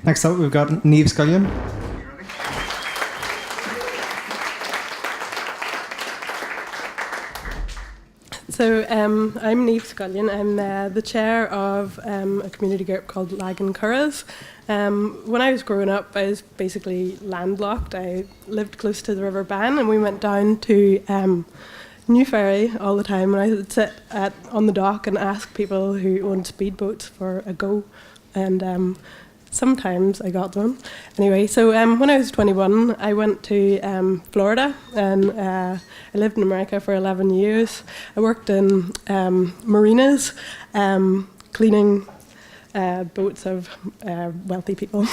Next up, we've got Niamh Scullion. So I'm Niamh Scullion. I'm the chair of a community group called Lagan Curras. When I was growing up, I was basically landlocked. I lived close to the River Bann, and we went down to New Ferry all the time. And I would sit on the dock and ask people who owned speedboats for a go. And sometimes I got one. Anyway, so when I was 21, I went to Florida, and I lived in America for 11 years. I worked in marinas, cleaning boats of wealthy people.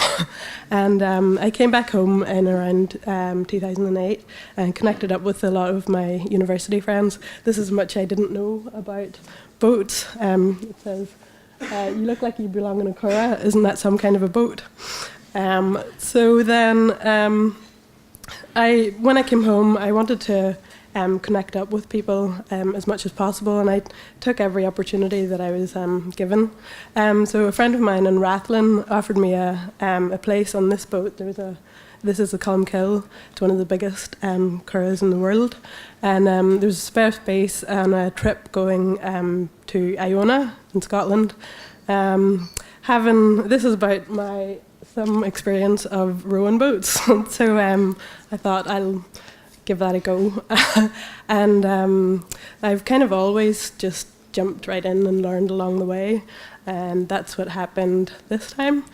And I came back home in around 2008 and connected up with a lot of my university friends. This is much I didn't know about boats. It says, you look like you belong in a curragh. Isn't that some kind of a boat? So then, when I came home, I wanted to connect up with people as much as possible, and I took every opportunity that I was given. So a friend of mine in Rathlin offered me a place on this boat. This is the Colmkill. It's one of the biggest curraghs in the world. And there's a spare space and a trip going to Iona in Scotland. This is about some experience of rowing boats. So I thought I'll give that a go. And I've kind of always just jumped right in and learned along the way. And that's what happened this time.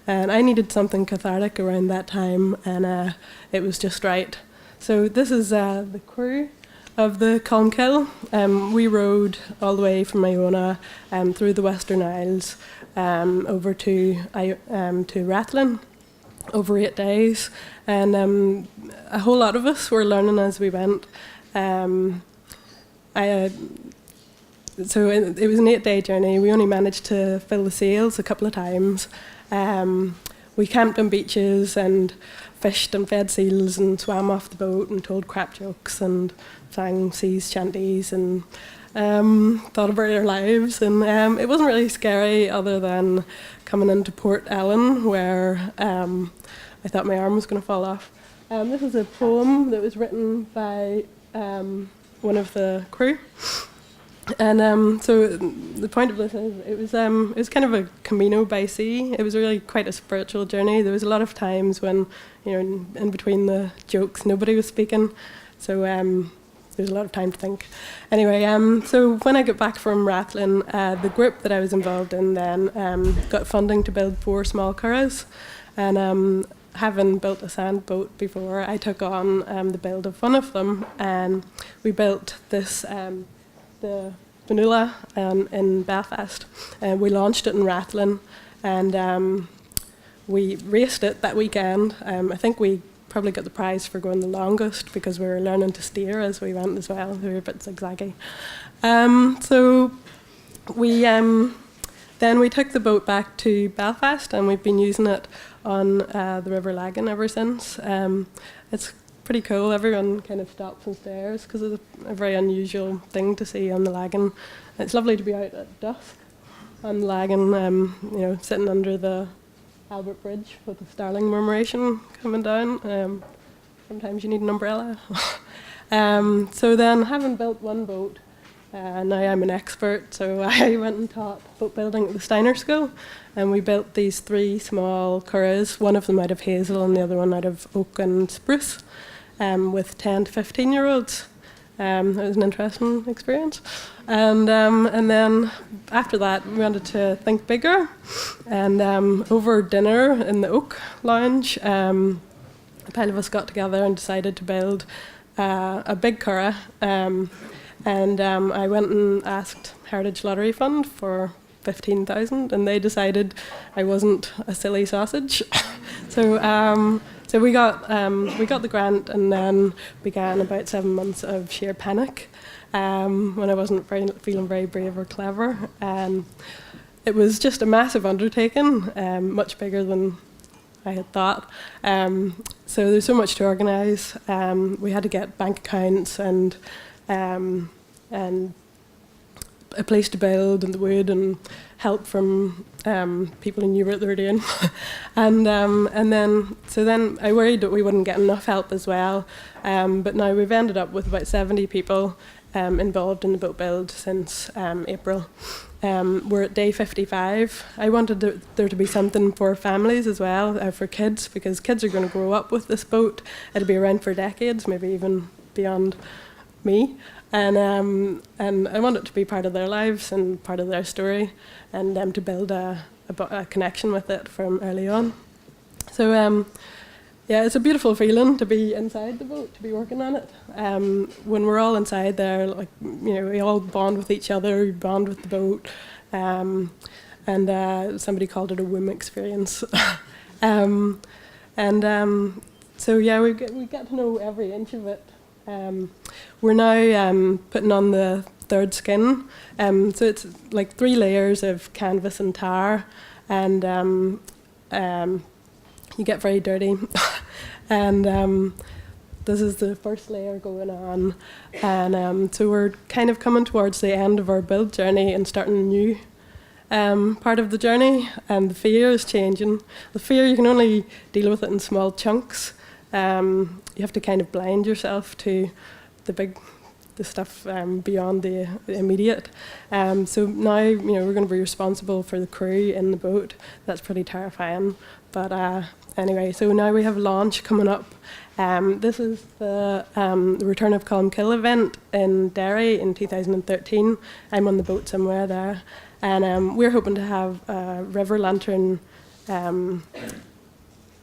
And I needed something cathartic around that time, and it was just right. So this is the crew of the Colmkill. We rowed all the way from Iona through the Western Isles over to Rathlin over 8 days. And a whole lot of us were learning as we went. So it was an 8-day journey. We only managed to fill the sails a couple of times. We camped on beaches and fished and fed seals and swam off the boat and told crap jokes and sang seas chanties and thought about our lives. And it wasn't really scary other than coming into Port Ellen, where I thought my arm was going to fall off. This is a poem that was written by one of the crew. And so the point of this is it was kind of a Camino by sea. It was really quite a spiritual journey. There was a lot of times when, in between the jokes, nobody was speaking. So there was a lot of time to think. Anyway, so when I got back from Rathlin, the group that I was involved in then got funding to build 4 small curraghs. And having built a sand boat before, I took on the build of one of them. And we built this... the Vanilla in Belfast. We launched it in Rathlin, and we raced it that weekend. I think we probably got the prize for going the longest because we were learning to steer as we went as well. We were a bit zigzaggy. So then we took the boat back to Belfast, and we've been using it on the River Lagan ever since. It's pretty cool. Everyone kind of stops and stares because it's a very unusual thing to see on the Lagan. It's lovely to be out at dusk on the Lagan, sitting under the Albert Bridge with the starling murmuration coming down. Sometimes you need an umbrella. So then, having built one boat, now I'm an expert, so I went and taught boat building at the Steiner School, and we built these 3 small curraghs, one of them out of hazel and the other one out of oak and spruce. With 10 to 15-year-olds. It was an interesting experience. And then after that, we wanted to think bigger. And over dinner in the Oak Lounge, a pile of us got together and decided to build a big curragh. And I went and asked Heritage Lottery Fund for 15,000, and they decided I wasn't a silly sausage. So we got the grant, and then began about 7 months of sheer panic when I wasn't feeling very brave or clever. It was just a massive undertaking, much bigger than I had thought. So there's so much to organise. We had to get bank accounts and a place to build and the wood and help from people who knew what they were doing. and then I worried that we wouldn't get enough help as well. But now we've ended up with about 70 people involved in the boat build since April. We're at day 55. I wanted there to be something for families as well, for kids, because kids are going to grow up with this boat. It'll be around for decades, maybe even beyond me. And I want it to be part of their lives and part of their story, and them to build a connection with it from early on. So yeah, it's a beautiful feeling to be inside the boat, to be working on it. When we're all inside there, like, you know, we all bond with each other, we bond with the boat, and somebody called it a womb experience. So yeah, we get to know every inch of it. We're now putting on the third skin, so it's like 3 layers of canvas and tar, and you get very dirty. And this is the first layer going on, and so we're kind of coming towards the end of our build journey and starting a new part of the journey, and the fear is changing. The fear, you can only deal with it in small chunks. You have to kind of blind yourself to the stuff beyond the immediate. So now, you know, we're going to be responsible for the crew in the boat. That's pretty terrifying. But anyway, so now we have launch coming up. This is the Return of Colmkill event in Derry in 2013. I'm on the boat somewhere there. And we're hoping to have a river lantern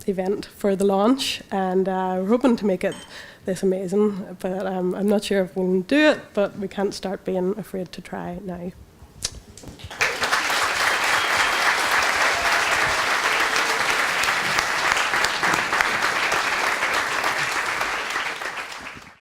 event for the launch, and we're hoping to make it this amazing, but I'm not sure if we can do it, but we can't start being afraid to try now.